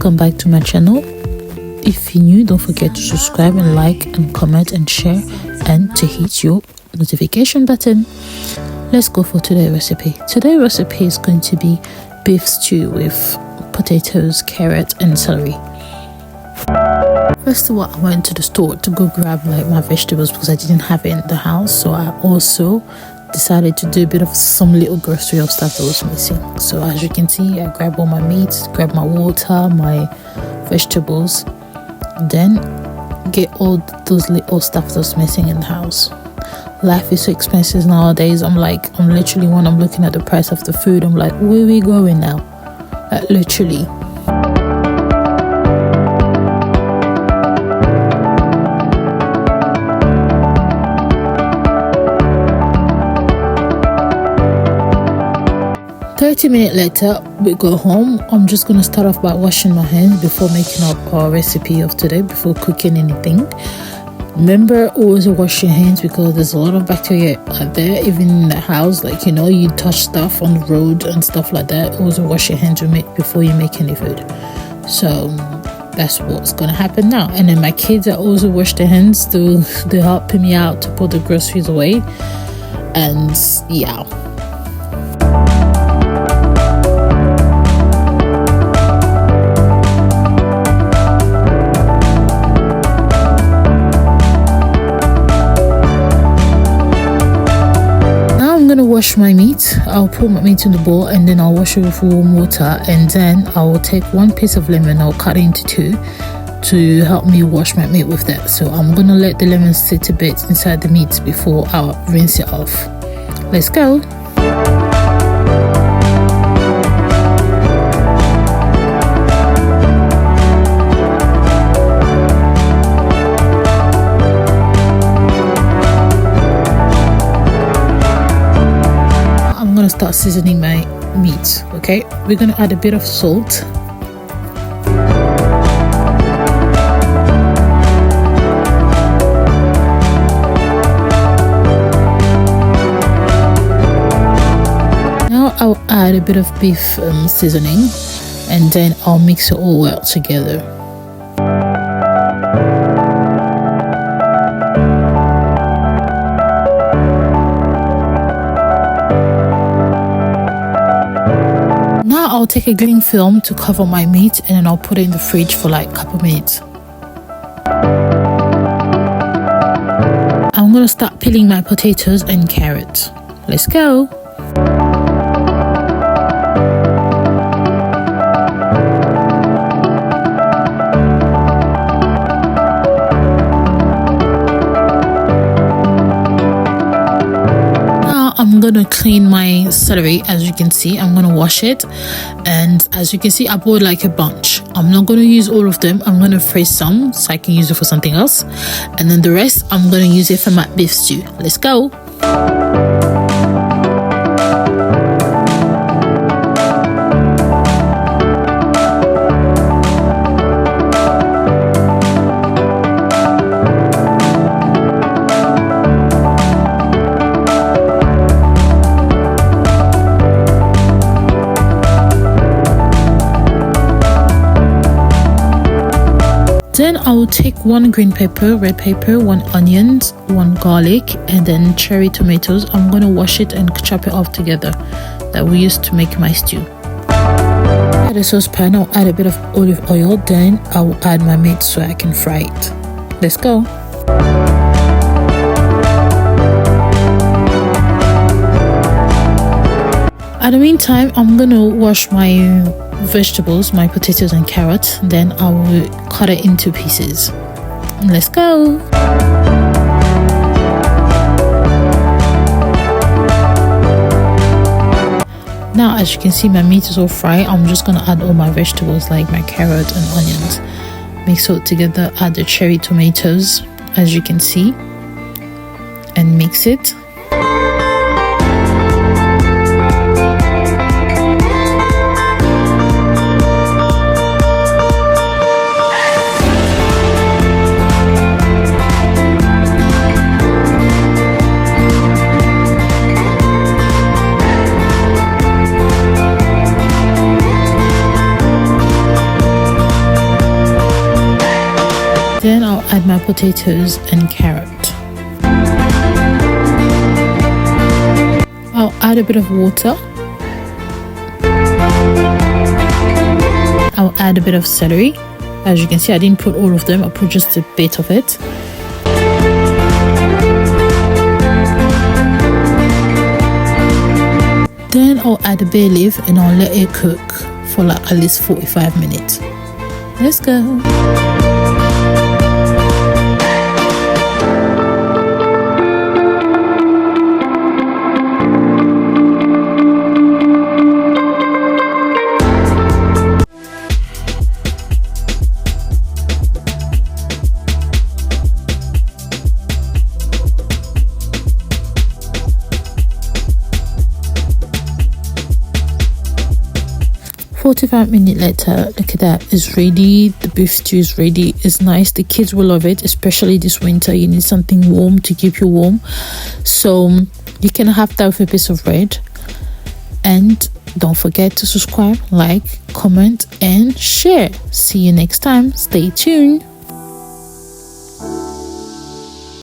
welcome back to my channel. If you're new, don't forget to subscribe and like and comment and share and to hit your notification button. Let's go for today's recipe. Today's recipe is going to be beef stew with potatoes, carrot and celery. First of all, I went to the store to go grab my vegetables because I didn't have it in the house, so I also decided to do a bit of some little grocery of stuff that was missing. So as you can see, I grabbed all my meats, grabbed my water, my vegetables, then get all those little stuff that's missing in the house. Life is so expensive nowadays. I'm literally, when I'm looking at the price of the food, I'm like, where are we going now? Literally. Minutes later, we go home. I'm just going to start off by washing my hands before making up our recipe of today, before cooking anything. Remember, always wash your hands because there's a lot of bacteria out there, even in the house. You touch stuff on the road and stuff like that. Always wash your hands before you make any food. So that's what's going to happen now. And then my kids are also wash their hands. They're helping me out to put the groceries away. And yeah. Wash my meat. I'll put my meat in the bowl and then I'll wash it with warm water, and then I will take one piece of lemon, I'll cut it into two to help me wash my meat with that. So I'm gonna let the lemon sit a bit inside the meat before I'll rinse it off. Let's go. Start seasoning my meat. Okay, we're gonna add a bit of salt, now I'll add a bit of beef seasoning, and then I'll mix it all well together. I'll take a cling film to cover my meat, and then I'll put it in the fridge for a couple minutes. I'm gonna start peeling my potatoes and carrots. Let's go. I'm gonna clean my celery. As you can see, I'm gonna wash it, and as you can see, I bought a bunch. I'm not gonna use all of them. I'm gonna freeze some so I can use it for something else, and then the rest I'm gonna use it for my beef stew. Let's go. Then I will take one green pepper, red pepper, one onion, one garlic, and then cherry tomatoes. I'm going to wash it and chop it off together that we used to make my stew. Add a saucepan, I'll add a bit of olive oil, then I will add my meat so I can fry it. Let's go. At the meantime, I'm going to wash my vegetables, my potatoes and carrots, then I will cut it into pieces. Let's go. Now, as you can see, my meat is all fried. I'm just gonna add all my vegetables like my carrot and onions, mix it together, add the cherry tomatoes as you can see, and mix it. add my potatoes and carrot. I'll add a bit of water. I'll add a bit of celery. As you can see, I didn't put all of them, I put just a bit of it. Then I'll add a bay leaf and I'll let it cook for like at least 45 minutes. Let's go. 45 minutes later, look at that, it's ready. The beef stew is ready. It's nice, the kids will love it, especially this winter. You need something warm to keep you warm, so you can have that with a piece of bread. And don't forget to subscribe, like, comment and share. See you next time. Stay tuned.